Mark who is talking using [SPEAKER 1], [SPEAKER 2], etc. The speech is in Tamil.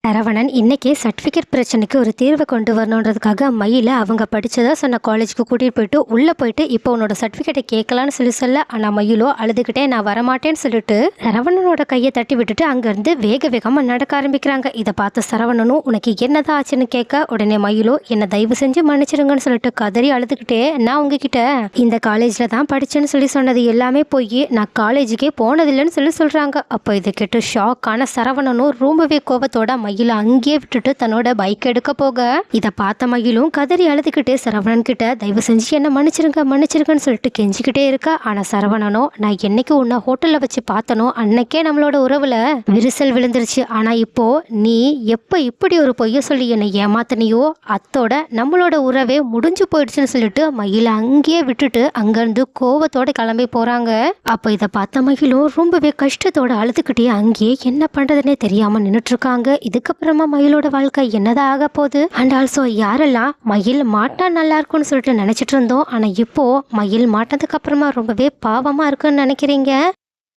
[SPEAKER 1] சரவணன் இன்னைக்கு சர்டிஃபிகேட் பிரச்சனைக்கு ஒரு தீர்வு கொண்டு வரணுன்றதுக்காக மயில அவங்க படிச்சதா சொன்ன காலேஜுக்கு கூட்டிட்டு போயிட்டு உள்ள போயிட்டு இப்போ உன்னோட சர்டிஃபிகேட்டை கேட்கலான்னு சொல்ல ஆனா மயிலோ அழுதுகிட்டே நான் வரமாட்டேன்னு சொல்லிட்டு சரவணனோட கையை தட்டி விட்டுட்டு அங்கிருந்து வேக வேகமா நடக்க ஆரம்பிக்கிறாங்க. இதை பார்த்த சரவணனும் உனக்கு என்னதான் ஆச்சுன்னு கேட்க உடனே மயிலோ என்ன தயவு செஞ்சு மன்னிச்சிருங்கன்னு சொல்லிட்டு கதறி அழுதுகிட்டே நான் உங்ககிட்ட இந்த காலேஜ்ல தான் படிச்சேன்னு சொன்னது எல்லாமே போய் நான் காலேஜுக்கே போனதில்லைன்னு சொல்றாங்க. அப்போ இதை கேட்டு ஷாக் ஆன சரவணனும் ரொம்பவே கோபத்தோட மயில அங்கேயே விட்டுட்டு தன்னோட பைக் எடுக்க போக இதை பார்த்த மயிலும் கதறி அழுதுகிட்டே சரவணன் கிட்ட தயவு செஞ்சு என்ன மன்னிச்சிருங்கன்னு சொல்லிட்டு கெஞ்சிக்கிட்டே இருக்கா. ஆனா சரவணனோ நான் என்னைக்கு உன்னை ஹோட்டல்ல வச்சு பார்த்தனோ அன்னைக்கே நம்மளோட உறவுல விரிசல் விழுந்துருச்சு. ஆனா இப்போ நீ எப்ப இப்படி ஒரு பொய்ய சொல்லி என்னை ஏமாத்தனையோ அத்தோட நம்மளோட உறவே முடிஞ்சு போயிடுச்சுன்னு சொல்லிட்டு மயில அங்கேயே விட்டுட்டு அங்கிருந்து கோவத்தோட கிளம்பி போறாங்க. அப்ப இதை பார்த்த மயிலும் ரொம்பவே கஷ்டத்தோட அழுதுகிட்டே அங்கேயே என்ன பண்றதுன்னே தெரியாம நின்றுட்டு இருக்காங்க. இதுக்கப்புறமா மயிலோட வாழ்க்கை என்னதான் ஆக போகுது அண்ட் ஆல்சோ யாரெல்லாம் மயில் மாட்டா நல்லா இருக்கும்னு சொல்லிட்டு நினைச்சிட்டு இருந்தோம், ஆனா இப்போ மயில் மாட்டதுக்கு அப்புறமா ரொம்பவே பாவமா இருக்குன்னு நினைக்கிறீங்க.